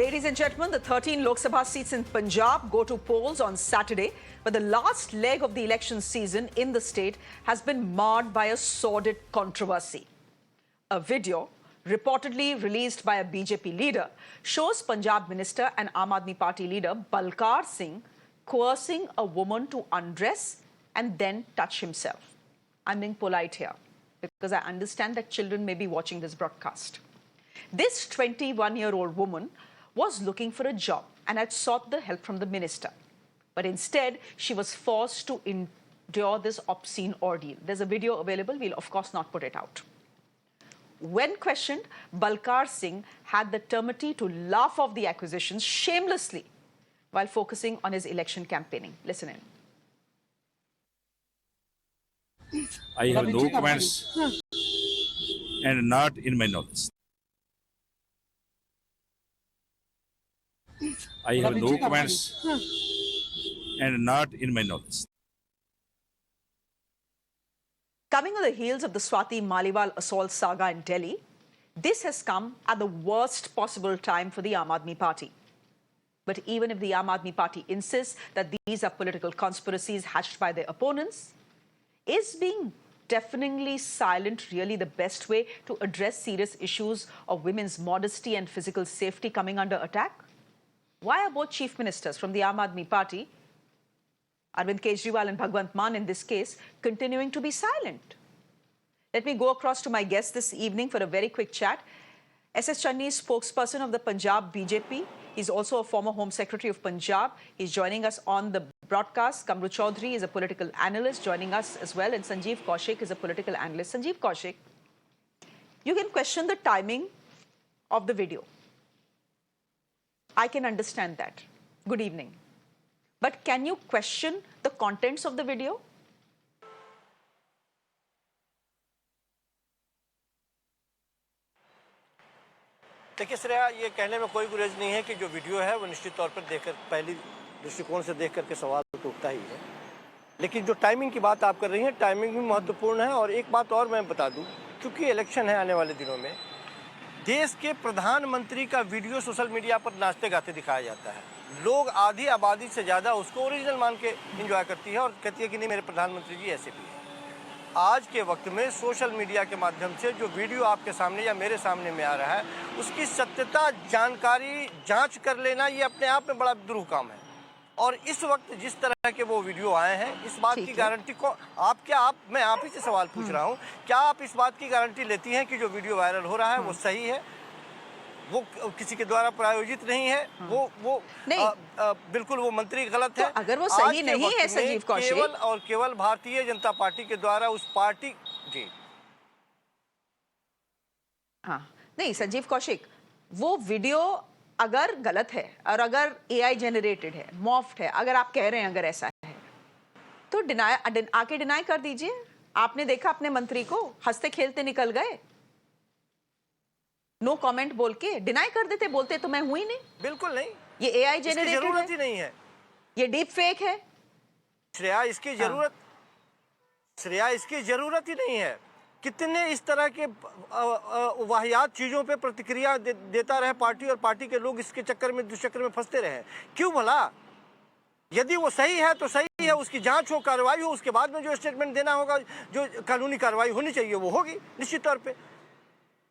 Ladies and gentlemen, the 13 Lok Sabha seats in Punjab go to polls on Saturday, but the last leg of the election season in the state has been marred by a sordid controversy. A video, reportedly released by a BJP leader, shows Punjab minister and Aam Aadmi Party leader Balkar Singh coercing a woman to undress and then touch himself. I'm being polite here because I understand that children may be watching this broadcast. This 21-year-old woman was looking for a job and had sought the help from the minister. But instead, she was forced to endure this obscene ordeal. There's a video available. We'll, of course, not put it out. When questioned, Balkar Singh had the temerity to laugh off the accusations shamelessly while focusing on his election campaigning. Listen in. I have no comments and not in my knowledge. I have no comments and not in my knowledge. Coming on the heels of the Swati Maliwal assault saga in Delhi, this has come at the worst possible time for the Aam Aadmi Party. But even if the Aam Aadmi Party insists that these are political conspiracies hatched by their opponents, is being deafeningly silent really the best way to address serious issues of women's modesty and physical safety coming under attack? Why are both chief ministers from the Aam Aadmi Party, Arvind Kejriwal and Bhagwant Mann in this case, continuing to be silent? Let me go across to my guest this evening for a very quick chat. S.S. Channi is spokesperson of the Punjab BJP. He's also a former Home Secretary of Punjab. He's joining us on the broadcast. Kamru Chaudhary is a political analyst joining us as well. And Sanjeev Kaushik is a political analyst. Sanjeev Kaushik, you can question the timing of the video. I can understand that. Good evening. But can you question the contents of the video? देखिए श्रेया, ये कहने में कोई गुरेज नहीं है कि जो video है वो निश्चित तौर पर देखकर पहली दृष्टिकोण से देख करके सवाल तो उठता ही है। लेकिन जो टाइमिंग की बात आप कर रही हैं, टाइमिंग भी महत्वपूर्ण है। और एक बात और मैं बता दूं, क्योंकि इलेक्शन है आने वाले दिनों में, देश के प्रधानमंत्री का वीडियो सोशल मीडिया पर नाचते गाते दिखाया जाता है। लोग आधी आबादी से ज़्यादा उसको ओरिजिनल मान के एंजॉय करती है और कहती है कि नहीं, मेरे प्रधानमंत्री जी ऐसे भी हैं। आज के वक्त में सोशल मीडिया के माध्यम से जो वीडियो आपके सामने या मेरे सामने में आ रहा है, उसकी सत्यता जानकारी जांच कर लेना ये अपने आप में बड़ा दुरूह काम है। और इस वक्त जिस तरह के वो वीडियो आए हैं, इस बात की गारंटी को मैं आप ही से सवाल पूछ रहा हूँ, क्या आप इस बात की गारंटी लेती हैं कि जो वीडियो वायरल हो रहा है वो सही है, वो किसी के द्वारा प्रायोजित नहीं है, वो नहीं। बिल्कुल वो मंत्री गलत है। तो अगर वो सही नहीं है संजीव कौशिक, केवल और केवल भारतीय जनता पार्टी के द्वारा उस पार्टी जी हाँ नहीं संजीव कौशिक, वो वीडियो अगर गलत है और अगर एआई जनरेटेड है, मॉफ्ड है, अगर आप कह रहे हैं अगर ऐसा है तो आके डिनाई कर दीजिए। आपने देखा अपने मंत्री को हंसते खेलते निकल गए, नो कमेंट बोल के डिनाई कर देते, बोलते तो मैं हुई नहीं। बिल्कुल नहीं, ये एआई जनरेटेड जरूरत ही नहीं है, ये डीप फेक है। श्रेया इसकी जरूरत ही नहीं है। कितने इस तरह के वाहियात चीजों पे प्रतिक्रिया देता रहे पार्टी, और पार्टी के लोग इसके चक्कर में दुष्चक्र में फंसते रहे। क्यों भला? यदि वो सही है तो सही है, उसकी जांच हो, कार्रवाई हो, उसके बाद में जो स्टेटमेंट देना होगा, जो कानूनी कार्रवाई होनी चाहिए वो होगी निश्चित तौर पे।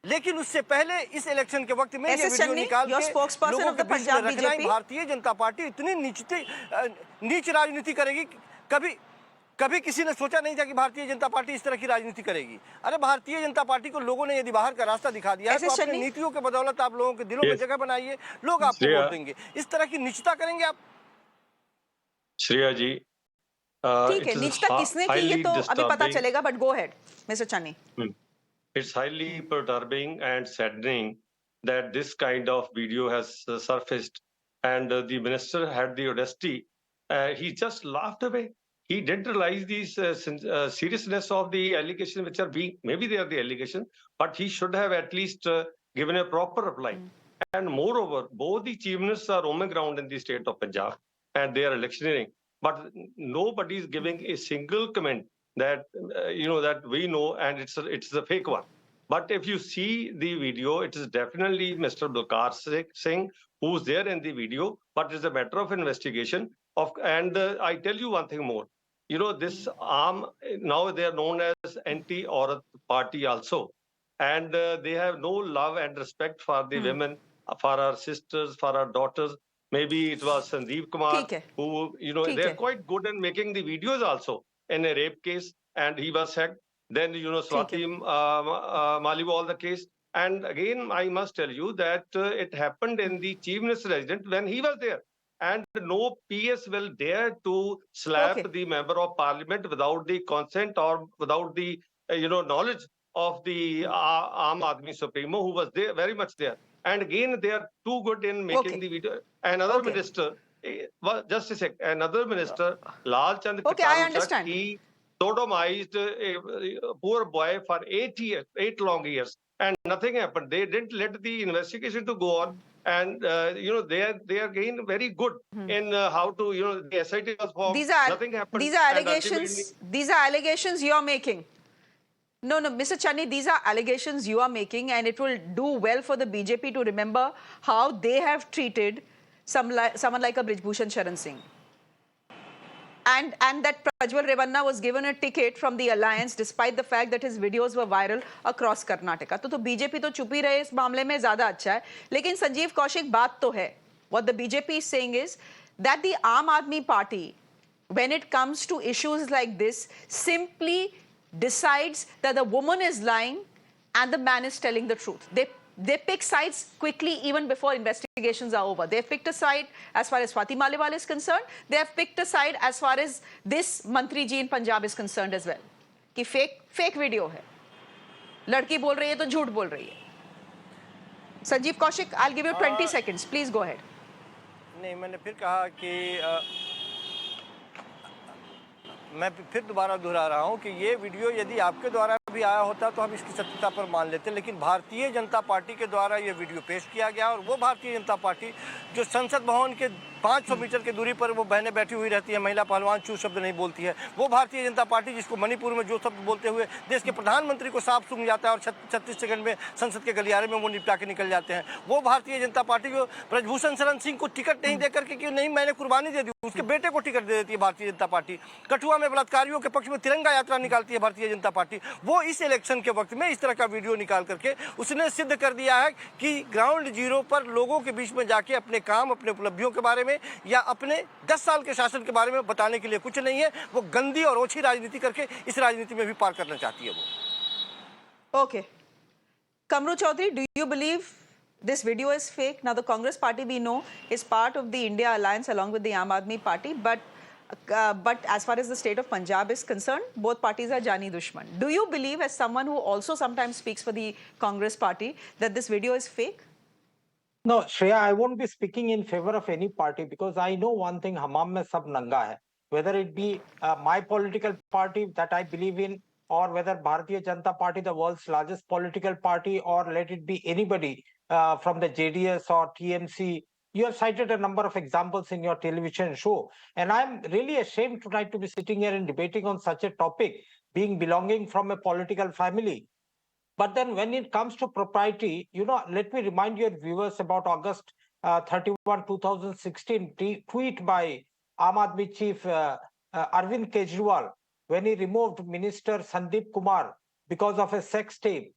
लेकिन उससे पहले इस इलेक्शन के वक्त में ये वीडियो निकाल के लोगों के बीच में रखना, भारतीय जनता पार्टी इतनी नीच राजनीति करेगी, कभी किसी ने सोचा नहीं था कि भारतीय जनता पार्टी इस तरह की राजनीति करेगी। अरे भारतीय जनता पार्टी को लोगों ने यदि बाहर का रास्ता दिखा दिया है तो अपनी नीतियों के बदौलत आप लोगों के दिलों में जगह बनाइए, लोग आपको वोट देंगे। इस तरह की नीचता करेंगे आप? श्रेया जी, ठीक है, नीचता किसने की ये तो अभी पता चलेगा, but go ahead mister Channi. It's highly perturbing and saddening that this kind of video has surfaced, and the minister had the audacity. He just laughed away. He didn't realize the seriousness of the allegation, which are being, maybe they are the allegation, but he should have at least given a proper reply. And moreover, both the chief ministers are roaming around in the state of Punjab and they are electioneering, but nobody is giving a single comment that that we know, and it's a fake one. But if you see the video, it is definitely Mr. Balkar Singh who's there in the video, but it's a matter of investigation. And I tell you one thing more. You know, this arm, now they are known as anti-Aurat party also. And they have no love and respect for the women, for our sisters, for our daughters. Maybe it was Sandeep Kumar, ठीक है who, ठीक they're है quite good in making the videos also in a rape case, and he was sacked. Then, ठीक है Swati Maliwal, the case. And again, I must tell you that it happened in the chief minister's residence when he was there. And no PS will dare to slap Okay. the member of parliament without the consent or without the, knowledge of the Aam Aadmi Supremo who was there, very much there. And again, they are too good in making Okay. the video. Another Okay. minister, just a sec, another minister, Lal Chand Okay, I Kataru, understand. he sodomized a poor boy for 8 long years, and nothing happened. They didn't let the investigation to go on, and they are again very good in how to the SIT was formed. these are Nothing happened. these are and allegations ultimately- these are allegations you are making. No, Mr. Channi, these are allegations you are making, and it will do well for the BJP to remember how they have treated someone like a Brijbhushan Sharan Singh. And that Prajwal Revanna was given a ticket from the alliance despite the fact that his videos were viral across Karnataka. तो BJP तो चुप ही रहे इस मामले में ज़्यादा अच्छा है. लेकिन संजीव कौशिक बात तो है. What the BJP is saying is that the Aam Aadmi Party, when it comes to issues like this, simply decides that the woman is lying and the man is telling the truth. They pick sides quickly even before investigations are over. They've picked a side as far as Swati Maliwal is concerned. They have picked a side as far as this Mantri ji in Punjab is concerned as well. कि fake video है. लड़की बोल रही है तो झूठ बोल रही है. Sanjeev Kaushik, I'll give you 20 seconds. Please go ahead. नहीं, मैंने फिर कहा कि मैं फिर दोबारा दोहरा रहा हूं कि ये वीडियो यदि आपके द्वारा भी आया होता तो हम इसकी सत्यता पर मान लेते, लेकिन भारतीय जनता पार्टी के द्वारा ये वीडियो पेश किया गया और वो भारतीय जनता पार्टी जो संसद भवन के 500 मीटर की दूरी पर वो बहनें बैठी हुई रहती है, महिला पहलवान चू शब्द नहीं बोलती है, वो भारतीय जनता पार्टी जिसको मणिपुर में जो शब्द बोलते हुए देश के प्रधानमंत्री को साफ सूंघ जाता है और 36 सेकंड में संसद के गलियारे में वो निपटा के निकल जाते हैं, वो भारतीय जनता पार्टी जो ब्रजभूषण शरण सिंह को टिकट नहीं देकर के कि नहीं मैंने कुर्बानी दे दी, उसके बेटे को टिकट दे देती है भारतीय जनता पार्टी, कठुआ में बलात्कारियों के पक्ष में तिरंगा यात्रा निकालती है भारतीय जनता पार्टी, वो इस इलेक्शन के वक्त में इस तरह का वीडियो निकाल करके उसने सिद्ध कर दिया है कि ग्राउंड जीरो पर लोगों के बीच में जाके अपने काम, अपने उपलब्धियों के बारे में या अपने 10 साल के शासन के बारे में बताने के लिए कुछ नहीं है, वो गंदी और ओछी राजनीति करके इस राजनीति में भी पार करना चाहती है वो. Okay. Kamru Chaudhary, do you believe this video is fake? Now, the Congress party we know is part of the India Alliance along with the Aam Aadmi Party, but as far as the state of Punjab is concerned, both parties are Jani Dushman. Do you believe, as someone who also sometimes speaks for the Congress party, that this video is fake? No, Shreya, I won't be speaking in favor of any party because I know one thing, hammam mein sab nanga hai. Whether it be my political party that I believe in, or whether Bharatiya Janata Party, the world's largest political party, or let it be anybody from the JDS or TMC. You have cited a number of examples in your television show. And I'm really ashamed tonight to be sitting here and debating on such a topic, being belonging from a political family. But then when it comes to propriety, let me remind your viewers about August 31, 2016 tweet by Aam Aadmi chief Arvind Kejriwal, when he removed Minister Sandeep Kumar because of a sex tape,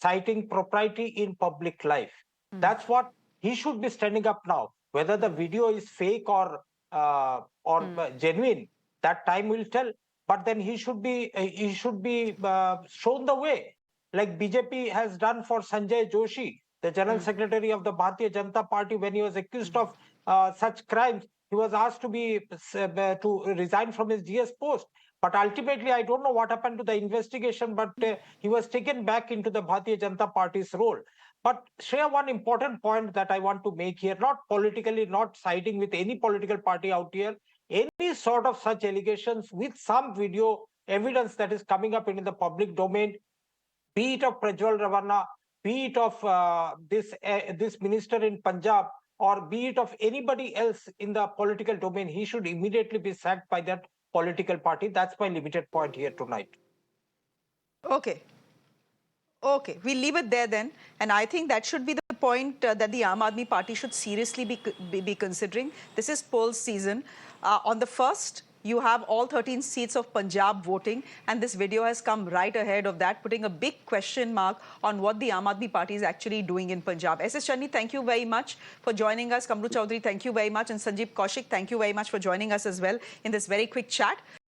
citing propriety in public life. That's what he should be standing up now. Whether the video is fake or genuine, that time will tell. But then he should be shown the way, like BJP has done for Sanjay Joshi, the General Secretary of the Bharatiya Janata Party. When he was accused of such crimes, he was asked to resign from his GS post. But ultimately, I don't know what happened to the investigation, but he was taken back into the Bharatiya Janata Party's role. But Shreya, one important point that I want to make here, not politically, not siding with any political party out here, any sort of such allegations with some video evidence that is coming up in the public domain, be it of Prajwal Ravanna, be it of this minister in Punjab, or be it of anybody else in the political domain, he should immediately be sacked by that political party. That's my limited point here tonight. Okay. Okay, we'll leave it there then. And I think that should be the point that the Aam Aadmi Party should seriously be considering. This is poll season. On the 1st, you have all 13 seats of Punjab voting, and this video has come right ahead of that, putting a big question mark on what the Aam Aadmi Party is actually doing in Punjab. S.S. Channi, thank you very much for joining us. Kamru Chaudhary, thank you very much. And Sanjeev Kaushik, thank you very much for joining us as well in this very quick chat.